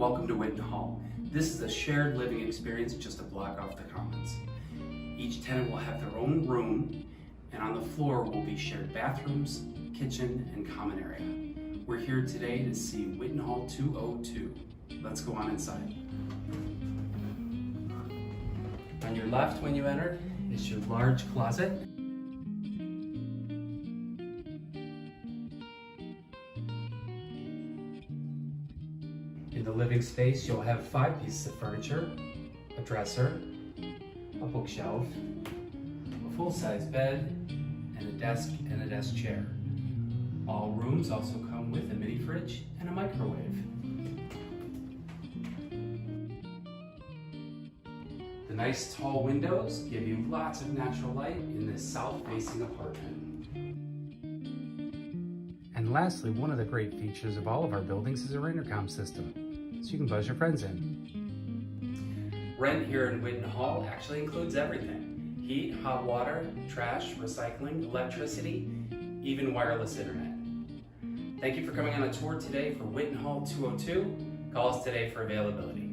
Welcome to Whiton Hall. This is a shared living experience just a block off the Commons. Each tenant will have their own room, and on the floor will be shared bathrooms, kitchen, and common area. We're here today to see Whiton Hall 202. Let's go on inside. On your left when you enter is your large closet. In the living space, you'll have 5 pieces of furniture, a dresser, a bookshelf, a full-size bed, and a desk chair. All rooms also come with a mini fridge and a microwave. The nice tall windows give you lots of natural light in this south-facing apartment. And lastly, one of the great features of all of our buildings is our intercom system, so you can buzz your friends in. Rent here in Whiton Hall actually includes everything: heat, hot water, trash, recycling, electricity, even wireless internet. Thank you for coming on a tour today for Whiton Hall 202. Call us today for availability.